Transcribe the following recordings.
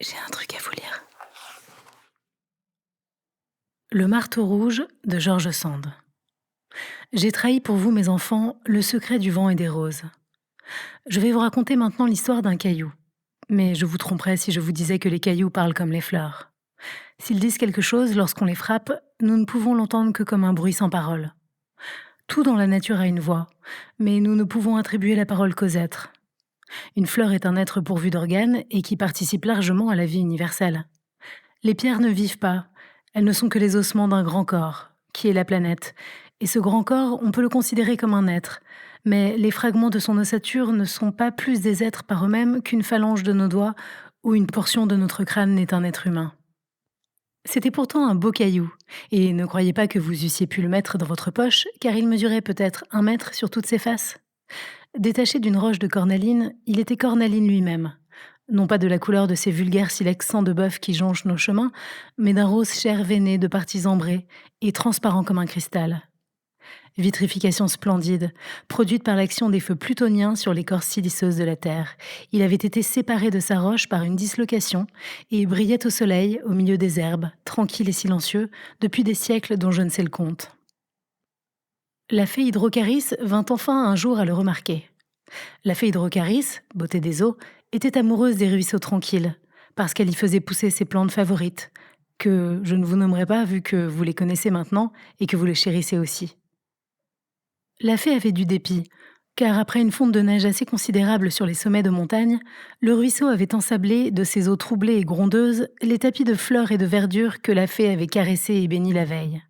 J'ai un truc à vous lire. Le marteau rouge de George Sand. J'ai trahi pour vous, mes enfants, le secret du vent et des roses. Je vais vous raconter maintenant l'histoire d'un caillou. Mais je vous tromperais si je vous disais que les cailloux parlent comme les fleurs. S'ils disent quelque chose lorsqu'on les frappe, nous ne pouvons l'entendre que comme un bruit sans parole. Tout dans la nature a une voix, mais nous ne pouvons attribuer la parole qu'aux êtres. Une fleur est un être pourvu d'organes et qui participe largement à la vie universelle. Les pierres ne vivent pas, elles ne sont que les ossements d'un grand corps, qui est la planète. Et ce grand corps, on peut le considérer comme un être, mais les fragments de son ossature ne sont pas plus des êtres par eux-mêmes qu'une phalange de nos doigts ou une portion de notre crâne n'est un être humain. C'était pourtant un beau caillou, et ne croyez pas que vous eussiez pu le mettre dans votre poche, car il mesurait peut-être 1 mètre sur toutes ses faces. Détaché d'une roche de cornaline, il était cornaline lui-même. Non pas de la couleur de ces vulgaires silex sang de bœuf qui jonchent nos chemins, mais d'un rose chair veiné de parties ambrées et transparent comme un cristal. Vitrification splendide, produite par l'action des feux plutoniens sur l'écorce siliceuse de la Terre. Il avait été séparé de sa roche par une dislocation et brillait au soleil, au milieu des herbes, tranquille et silencieux, depuis des siècles dont je ne sais le compte. La fée Hydrocharis vint enfin un jour à le remarquer. La fée Hydrocharis, beauté des eaux, était amoureuse des ruisseaux tranquilles, parce qu'elle y faisait pousser ses plantes favorites, que je ne vous nommerai pas vu que vous les connaissez maintenant et que vous les chérissez aussi. La fée avait du dépit, car après une fonte de neige assez considérable sur les sommets de montagne, le ruisseau avait ensablé, de ses eaux troublées et grondeuses, les tapis de fleurs et de verdure que la fée avait caressés et bénis la veille.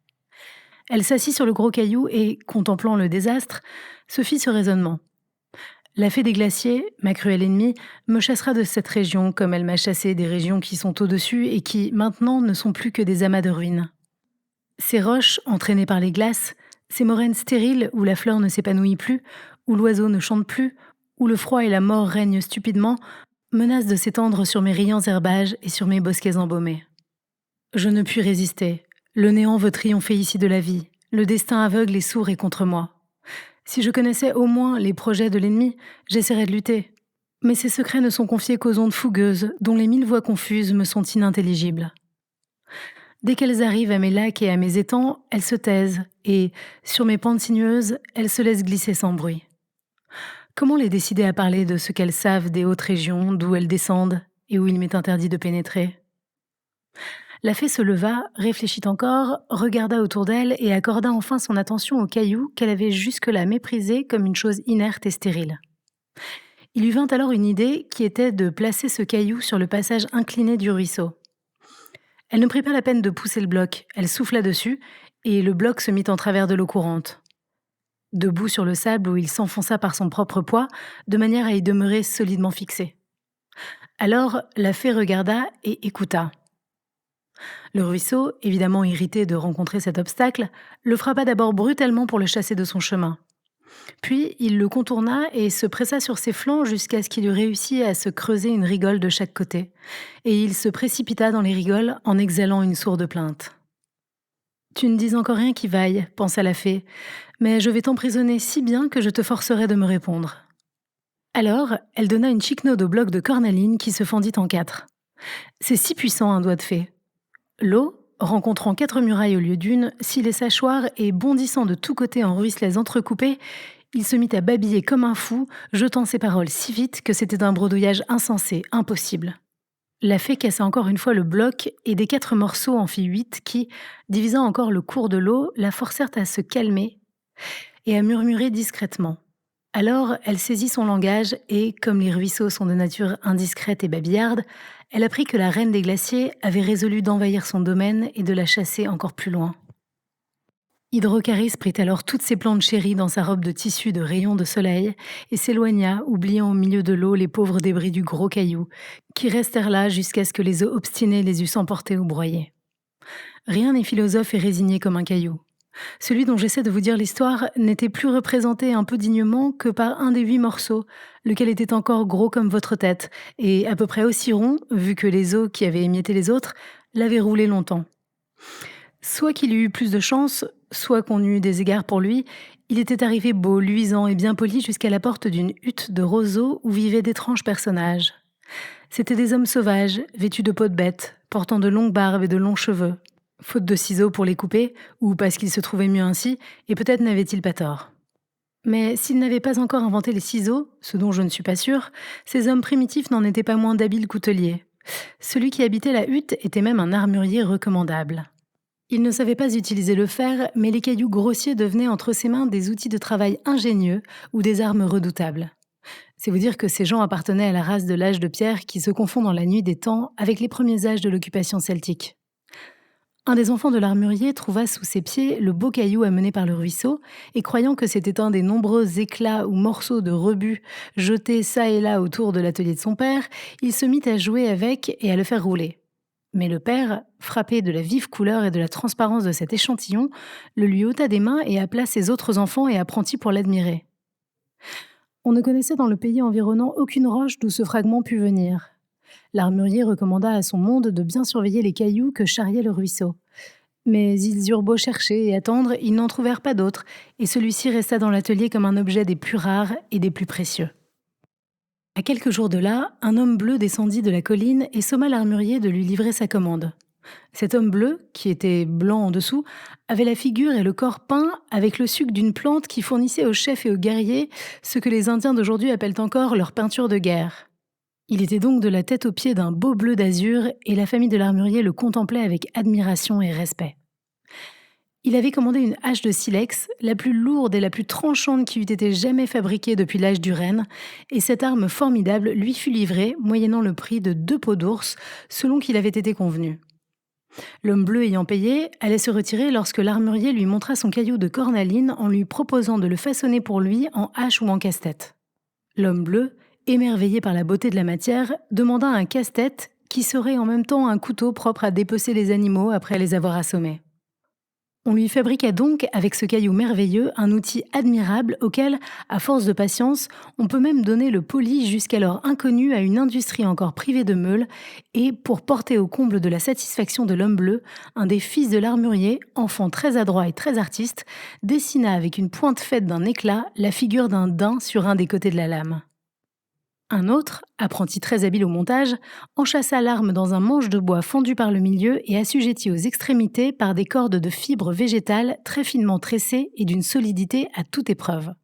Elle s'assit sur le gros caillou et, contemplant le désastre, se fit ce raisonnement. La fée des glaciers, ma cruelle ennemie, me chassera de cette région comme elle m'a chassé des régions qui sont au-dessus et qui, maintenant, ne sont plus que des amas de ruines. Ces roches, entraînées par les glaces, ces moraines stériles où la fleur ne s'épanouit plus, où l'oiseau ne chante plus, où le froid et la mort règnent stupidement, menacent de s'étendre sur mes riants herbages et sur mes bosquets embaumés. Je ne puis résister. Le néant veut triompher ici de la vie. Le destin aveugle et sourd est contre moi. Si je connaissais au moins les projets de l'ennemi, j'essaierais de lutter. Mais ces secrets ne sont confiés qu'aux ondes fougueuses, dont les 1000 voix confuses me sont inintelligibles. Dès qu'elles arrivent à mes lacs et à mes étangs, elles se taisent, et, sur mes pentes sinueuses, elles se laissent glisser sans bruit. Comment les décider à parler de ce qu'elles savent des hautes régions, d'où elles descendent, et où il m'est interdit de pénétrer ? La fée se leva, réfléchit encore, regarda autour d'elle et accorda enfin son attention au caillou qu'elle avait jusque-là méprisé comme une chose inerte et stérile. Il lui vint alors une idée qui était de placer ce caillou sur le passage incliné du ruisseau. Elle ne prit pas la peine de pousser le bloc, elle souffla dessus et le bloc se mit en travers de l'eau courante. Debout sur le sable où il s'enfonça par son propre poids, de manière à y demeurer solidement fixé. Alors la fée regarda et écouta. Le ruisseau, évidemment irrité de rencontrer cet obstacle, le frappa d'abord brutalement pour le chasser de son chemin. Puis il le contourna et se pressa sur ses flancs jusqu'à ce qu'il eût réussi à se creuser une rigole de chaque côté. Et il se précipita dans les rigoles en exhalant une sourde plainte. « Tu ne dis encore rien qui vaille, pensa la fée, mais je vais t'emprisonner si bien que je te forcerai de me répondre. » Alors, elle donna une chiquenaude au bloc de cornaline qui se fendit en 4. C'est si puissant un doigt de fée. L'eau, rencontrant 4 murailles au lieu d'une, scie les sachoirs et bondissant de tous côtés en ruisselets entrecoupés, il se mit à babiller comme un fou, jetant ses paroles si vite que c'était un bredouillage insensé, impossible. La fée cassa encore une fois le bloc et des 4 morceaux en fit 8 qui, divisant encore le cours de l'eau, la forcèrent à se calmer et à murmurer discrètement. Alors, elle saisit son langage et, comme les ruisseaux sont de nature indiscrète et babillarde, elle apprit que la reine des glaciers avait résolu d'envahir son domaine et de la chasser encore plus loin. Hydrocharis prit alors toutes ses plantes chéries dans sa robe de tissu de rayons de soleil et s'éloigna, oubliant au milieu de l'eau les pauvres débris du gros caillou, qui restèrent là jusqu'à ce que les eaux obstinées les eussent emportés ou broyés. Rien n'est philosophe et résigné comme un caillou. Celui dont j'essaie de vous dire l'histoire n'était plus représenté un peu dignement que par un des 8 morceaux, lequel était encore gros comme votre tête, et à peu près aussi rond, vu que les os qui avaient émietté les autres l'avaient roulé longtemps. Soit qu'il eût eu plus de chance, soit qu'on eût des égards pour lui, il était arrivé beau, luisant et bien poli jusqu'à la porte d'une hutte de roseaux où vivaient d'étranges personnages. C'étaient des hommes sauvages, vêtus de peau de bête, portant de longues barbes et de longs cheveux, faute de ciseaux pour les couper, ou parce qu'ils se trouvaient mieux ainsi, et peut-être n'avaient-ils pas tort. Mais s'ils n'avaient pas encore inventé les ciseaux, ce dont je ne suis pas sûre, ces hommes primitifs n'en étaient pas moins d'habiles couteliers. Celui qui habitait la hutte était même un armurier recommandable. Il ne savait pas utiliser le fer, mais les cailloux grossiers devenaient entre ses mains des outils de travail ingénieux ou des armes redoutables. C'est vous dire que ces gens appartenaient à la race de l'âge de pierre qui se confond dans la nuit des temps avec les premiers âges de l'occupation celtique. Un des enfants de l'armurier trouva sous ses pieds le beau caillou amené par le ruisseau, et croyant que c'était un des nombreux éclats ou morceaux de rebut jetés çà et là autour de l'atelier de son père, il se mit à jouer avec et à le faire rouler. Mais le père, frappé de la vive couleur et de la transparence de cet échantillon, le lui ôta des mains et appela ses autres enfants et apprentis pour l'admirer. On ne connaissait dans le pays environnant aucune roche d'où ce fragment pût venir. L'armurier recommanda à son monde de bien surveiller les cailloux que charriait le ruisseau. Mais ils eurent beau chercher et attendre, ils n'en trouvèrent pas d'autres, et celui-ci resta dans l'atelier comme un objet des plus rares et des plus précieux. À quelques jours de là, un homme bleu descendit de la colline et somma l'armurier de lui livrer sa commande. Cet homme bleu, qui était blanc en dessous, avait la figure et le corps peints avec le suc d'une plante qui fournissait aux chefs et aux guerriers ce que les Indiens d'aujourd'hui appellent encore leur peinture de guerre. Il était donc de la tête aux pieds d'un beau bleu d'azur et la famille de l'armurier le contemplait avec admiration et respect. Il avait commandé une hache de silex, la plus lourde et la plus tranchante qui eût été jamais fabriquée depuis l'âge du renne, et cette arme formidable lui fut livrée, moyennant le prix de 2 peaux d'ours, selon qu'il avait été convenu. L'homme bleu ayant payé, allait se retirer lorsque l'armurier lui montra son caillou de cornaline en lui proposant de le façonner pour lui en hache ou en casse-tête. L'homme bleu, émerveillé par la beauté de la matière, demanda un casse-tête qui serait en même temps un couteau propre à dépecer les animaux après les avoir assommés. On lui fabriqua donc, avec ce caillou merveilleux, un outil admirable auquel, à force de patience, on peut même donner le poli jusqu'alors inconnu à une industrie encore privée de meules, et, pour porter au comble de la satisfaction de l'homme bleu, un des fils de l'armurier, enfant très adroit et très artiste, dessina avec une pointe faite d'un éclat la figure d'un daim sur un des côtés de la lame. Un autre, apprenti très habile au montage, enchâssa l'arme dans un manche de bois fendu par le milieu et assujetti aux extrémités par des cordes de fibres végétales très finement tressées et d'une solidité à toute épreuve.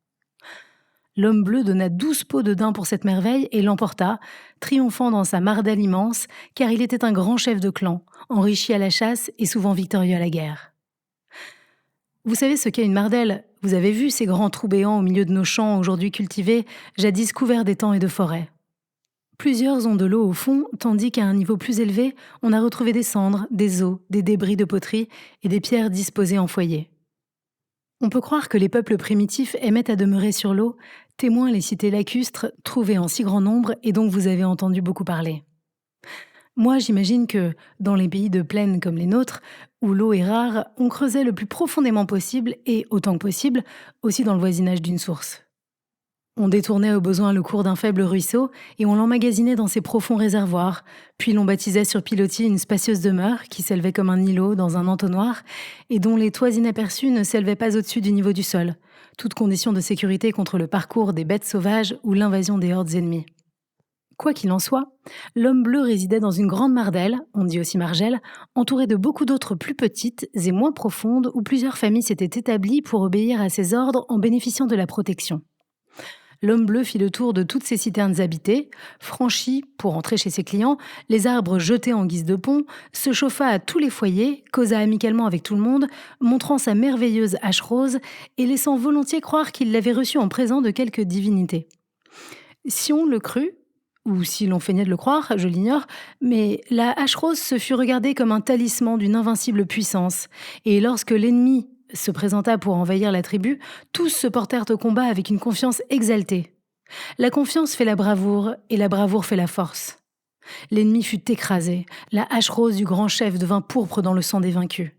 L'homme bleu donna 12 pots de daim pour cette merveille et l'emporta, triomphant dans sa mardelle immense, car il était un grand chef de clan, enrichi à la chasse et souvent victorieux à la guerre. Vous savez ce qu'est une mardelle ? Vous avez vu ces grands trous béants au milieu de nos champs aujourd'hui cultivés, jadis couverts d'étangs et de forêts. Plusieurs ont de l'eau au fond, tandis qu'à un niveau plus élevé, on a retrouvé des cendres, des os, des débris de poterie et des pierres disposées en foyer. On peut croire que les peuples primitifs aimaient à demeurer sur l'eau, témoin les cités lacustres trouvées en si grand nombre et dont vous avez entendu beaucoup parler. Moi, j'imagine que, dans les pays de plaine comme les nôtres, où l'eau est rare, on creusait le plus profondément possible et, autant que possible, aussi dans le voisinage d'une source. On détournait au besoin le cours d'un faible ruisseau et on l'emmagasinait dans ses profonds réservoirs, puis l'on baptisait sur pilotis une spacieuse demeure qui s'élevait comme un îlot dans un entonnoir et dont les toits inaperçus ne s'élevaient pas au-dessus du niveau du sol, toute condition de sécurité contre le parcours des bêtes sauvages ou l'invasion des hordes ennemies. Quoi qu'il en soit, l'homme bleu résidait dans une grande mardelle, on dit aussi margelle, entourée de beaucoup d'autres plus petites et moins profondes où plusieurs familles s'étaient établies pour obéir à ses ordres en bénéficiant de la protection. L'homme bleu fit le tour de toutes ces citernes habitées, franchit, pour entrer chez ses clients, les arbres jetés en guise de pont, se chauffa à tous les foyers, causa amicalement avec tout le monde, montrant sa merveilleuse hache rose et laissant volontiers croire qu'il l'avait reçue en présent de quelque divinité. Si on le crut, ou si l'on feignait de le croire, je l'ignore, mais la hache rose se fut regardée comme un talisman d'une invincible puissance, et lorsque l'ennemi se présenta pour envahir la tribu, tous se portèrent au combat avec une confiance exaltée. La confiance fait la bravoure, et la bravoure fait la force. L'ennemi fut écrasé, la hache rose du grand chef devint pourpre dans le sang des vaincus.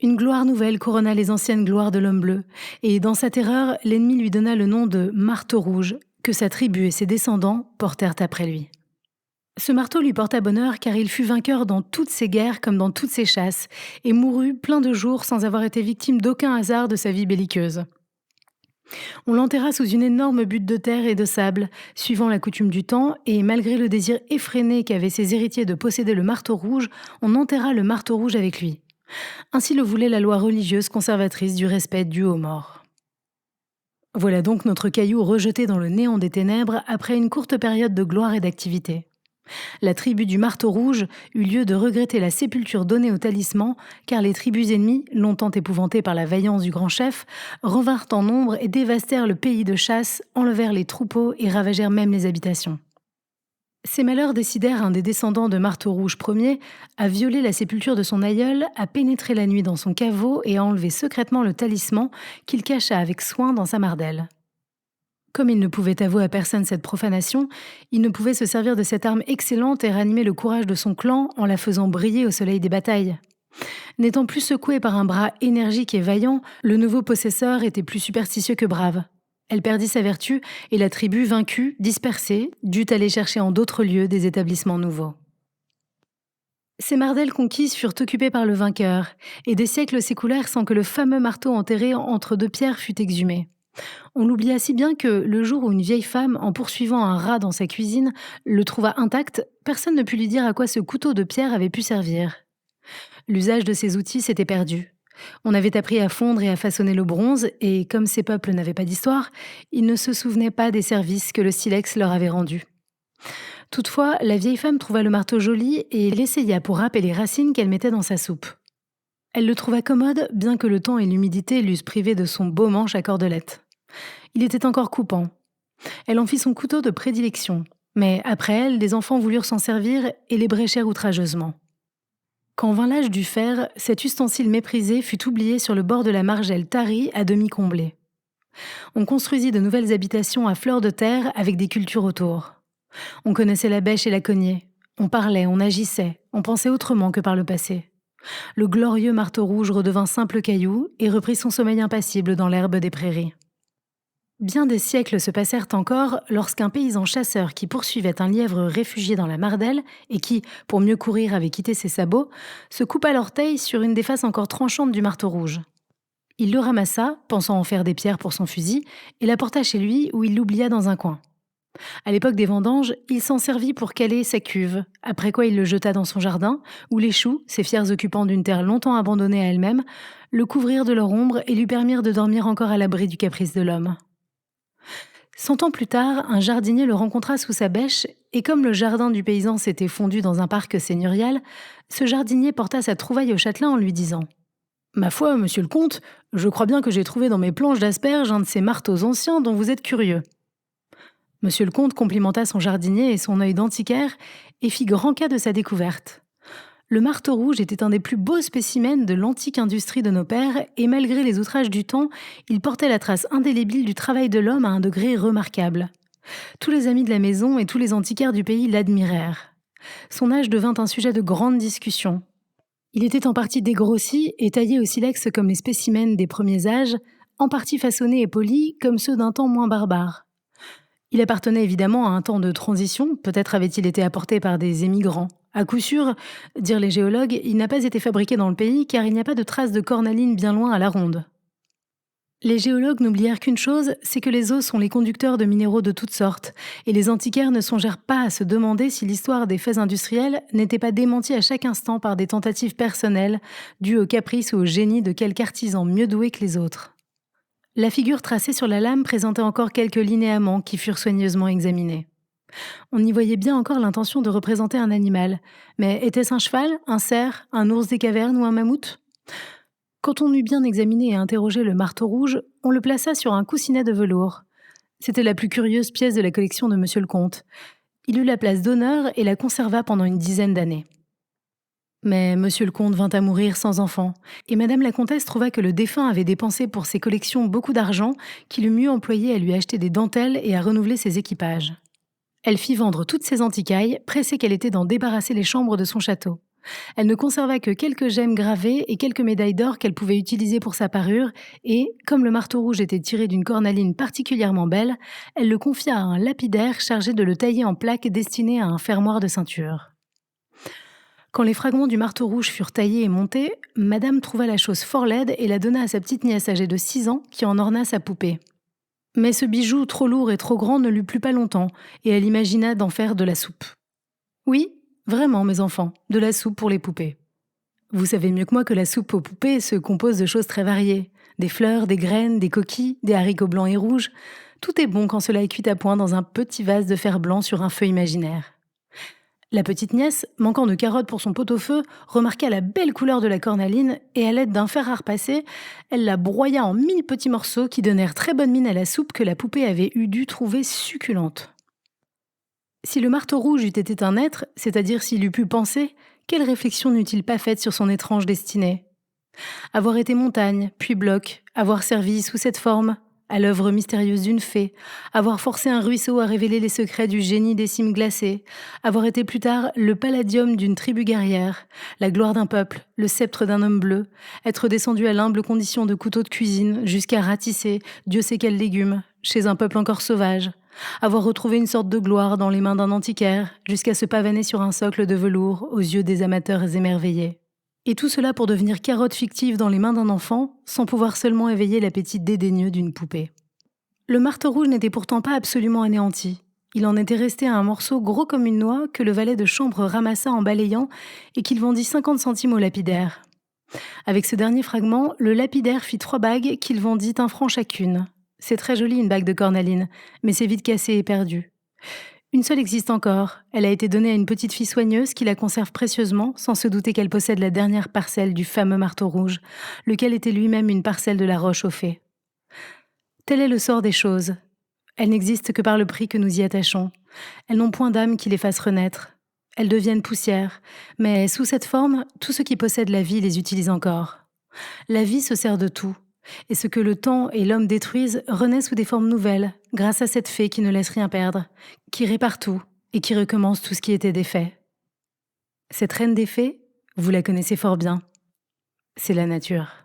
Une gloire nouvelle coronna les anciennes gloires de l'homme bleu, et dans sa terreur, l'ennemi lui donna le nom de Marteau Rouge, que sa tribu et ses descendants portèrent après lui. Ce marteau lui porta bonheur car il fut vainqueur dans toutes ses guerres comme dans toutes ses chasses et mourut plein de jours sans avoir été victime d'aucun hasard de sa vie belliqueuse. On l'enterra sous une énorme butte de terre et de sable, suivant la coutume du temps, et malgré le désir effréné qu'avaient ses héritiers de posséder le marteau rouge, on enterra le marteau rouge avec lui. Ainsi le voulait la loi religieuse conservatrice du respect dû aux morts. Voilà donc notre caillou rejeté dans le néant des ténèbres après une courte période de gloire et d'activité. La tribu du marteau rouge eut lieu de regretter la sépulture donnée au talisman, car les tribus ennemies, longtemps épouvantées par la vaillance du grand chef, revinrent en nombre et dévastèrent le pays de chasse, enlevèrent les troupeaux et ravagèrent même les habitations. Ces malheurs décidèrent un des descendants de Marteau Rouge Ier à violer la sépulture de son aïeul, à pénétrer la nuit dans son caveau et à enlever secrètement le talisman qu'il cacha avec soin dans sa mardelle. Comme il ne pouvait avouer à personne cette profanation, il ne pouvait se servir de cette arme excellente et ranimer le courage de son clan en la faisant briller au soleil des batailles. N'étant plus secoué par un bras énergique et vaillant, le nouveau possesseur était plus superstitieux que brave. Elle perdit sa vertu et la tribu, vaincue, dispersée, dut aller chercher en d'autres lieux des établissements nouveaux. Ces mardelles conquises furent occupées par le vainqueur, et des siècles s'écoulèrent sans que le fameux marteau enterré entre deux pierres fût exhumé. On l'oublia si bien que, le jour où une vieille femme, en poursuivant un rat dans sa cuisine, le trouva intact, personne ne put lui dire à quoi ce couteau de pierre avait pu servir. L'usage de ces outils s'était perdu. On avait appris à fondre et à façonner le bronze, et comme ces peuples n'avaient pas d'histoire, ils ne se souvenaient pas des services que le silex leur avait rendus. Toutefois, la vieille femme trouva le marteau joli et l'essaya pour râper les racines qu'elle mettait dans sa soupe. Elle le trouva commode, bien que le temps et l'humidité l'eussent privé de son beau manche à cordelette. Il était encore coupant. Elle en fit son couteau de prédilection, mais après elle, des enfants voulurent s'en servir et les bréchèrent outrageusement. Quand vint l'âge du fer, cet ustensile méprisé fut oublié sur le bord de la margelle tarie à demi comblée. On construisit de nouvelles habitations à fleur de terre avec des cultures autour. On connaissait la bêche et la cognée. On parlait, on agissait, on pensait autrement que par le passé. Le glorieux marteau rouge redevint simple caillou et reprit son sommeil impassible dans l'herbe des prairies. Bien des siècles se passèrent encore lorsqu'un paysan chasseur qui poursuivait un lièvre réfugié dans la Mardelle et qui, pour mieux courir, avait quitté ses sabots, se coupa l'orteil sur une des faces encore tranchantes du marteau rouge. Il le ramassa, pensant en faire des pierres pour son fusil, et l'apporta chez lui où il l'oublia dans un coin. À l'époque des vendanges, il s'en servit pour caler sa cuve, après quoi il le jeta dans son jardin, où les choux, ces fiers occupants d'une terre longtemps abandonnée à elle-même, le couvrirent de leur ombre et lui permirent de dormir encore à l'abri du caprice de l'homme. 100 ans plus tard, un jardinier le rencontra sous sa bêche, et comme le jardin du paysan s'était fondu dans un parc seigneurial, ce jardinier porta sa trouvaille au châtelain en lui disant « Ma foi, monsieur le comte, je crois bien que j'ai trouvé dans mes planches d'asperges un de ces marteaux anciens dont vous êtes curieux. » Monsieur le comte complimenta son jardinier et son œil d'antiquaire et fit grand cas de sa découverte. Le marteau rouge était un des plus beaux spécimens de l'antique industrie de nos pères et malgré les outrages du temps, il portait la trace indélébile du travail de l'homme à un degré remarquable. Tous les amis de la maison et tous les antiquaires du pays l'admirèrent. Son âge devint un sujet de grande discussion. Il était en partie dégrossi et taillé au silex comme les spécimens des premiers âges, en partie façonnés et polis comme ceux d'un temps moins barbare. Il appartenait évidemment à un temps de transition, peut-être avait-il été apporté par des émigrants. À coup sûr, dirent les géologues, il n'a pas été fabriqué dans le pays car il n'y a pas de traces de cornaline bien loin à la ronde. Les géologues n'oublièrent qu'une chose, c'est que les os sont les conducteurs de minéraux de toutes sortes, et les antiquaires ne songèrent pas à se demander si l'histoire des faits industriels n'était pas démentie à chaque instant par des tentatives personnelles, dues au caprice ou au génie de quelque artisan mieux doué que les autres. La figure tracée sur la lame présentait encore quelques linéaments qui furent soigneusement examinés. On y voyait bien encore l'intention de représenter un animal, mais était-ce un cheval, un cerf, un ours des cavernes ou un mammouth ? Quand on eut bien examiné et interrogé le marteau rouge, on le plaça sur un coussinet de velours. C'était la plus curieuse pièce de la collection de Monsieur le Comte. Il eut la place d'honneur et la conserva pendant une dizaine d'années. Mais Monsieur le Comte vint à mourir sans enfant, et Madame la Comtesse trouva que le défunt avait dépensé pour ses collections beaucoup d'argent qu'il eût mieux employé à lui acheter des dentelles et à renouveler ses équipages. Elle fit vendre toutes ses antiquailles, pressée qu'elle était d'en débarrasser les chambres de son château. Elle ne conserva que quelques gemmes gravées et quelques médailles d'or qu'elle pouvait utiliser pour sa parure, et, comme le marteau rouge était tiré d'une cornaline particulièrement belle, elle le confia à un lapidaire chargé de le tailler en plaques destinées à un fermoir de ceinture. Quand les fragments du marteau rouge furent taillés et montés, Madame trouva la chose fort laide et la donna à sa petite nièce âgée de 6 ans qui en orna sa poupée. Mais ce bijou trop lourd et trop grand ne lui plut pas longtemps, et elle imagina d'en faire de la soupe. Oui, vraiment, mes enfants, de la soupe pour les poupées. Vous savez mieux que moi que la soupe aux poupées se compose de choses très variées. Des fleurs, des graines, des coquilles, des haricots blancs et rouges. Tout est bon quand cela est cuit à point dans un petit vase de fer blanc sur un feu imaginaire. La petite nièce, manquant de carottes pour son pot-au-feu, remarqua la belle couleur de la cornaline et à l'aide d'un fer à repasser, elle la broya en 1000 petits morceaux qui donnèrent très bonne mine à la soupe que la poupée avait eu dû trouver succulente. Si le marteau rouge eût été un être, c'est-à-dire s'il eût pu penser, quelle réflexion n'eût-il pas faite sur son étrange destinée? Avoir été montagne, puis bloc, avoir servi sous cette forme à l'œuvre mystérieuse d'une fée, avoir forcé un ruisseau à révéler les secrets du génie des cimes glacées, avoir été plus tard le palladium d'une tribu guerrière, la gloire d'un peuple, le sceptre d'un homme bleu, être descendu à l'humble condition de couteau de cuisine jusqu'à ratisser, Dieu sait quels légumes, chez un peuple encore sauvage, avoir retrouvé une sorte de gloire dans les mains d'un antiquaire, jusqu'à se pavaner sur un socle de velours aux yeux des amateurs émerveillés. Et tout cela pour devenir carotte fictive dans les mains d'un enfant, sans pouvoir seulement éveiller l'appétit dédaigneux d'une poupée. Le marteau rouge n'était pourtant pas absolument anéanti. Il en était resté à un morceau gros comme une noix que le valet de chambre ramassa en balayant et qu'il vendit 50 centimes au lapidaire. Avec ce dernier fragment, le lapidaire fit 3 bagues qu'il vendit 1 franc chacune. C'est très joli une bague de cornaline, mais c'est vite cassé et perdu. Une seule existe encore. Elle a été donnée à une petite fille soigneuse qui la conserve précieusement, sans se douter qu'elle possède la dernière parcelle du fameux marteau rouge, lequel était lui-même une parcelle de la roche aux fées. Tel est le sort des choses. Elles n'existent que par le prix que nous y attachons. Elles n'ont point d'âme qui les fasse renaître. Elles deviennent poussière, mais sous cette forme, tout ce qui possède la vie les utilise encore. La vie se sert de tout. Et ce que le temps et l'homme détruisent renaît sous des formes nouvelles, grâce à cette fée qui ne laisse rien perdre, qui répare tout et qui recommence tout ce qui était défait. Cette reine des fées, vous la connaissez fort bien. C'est la nature.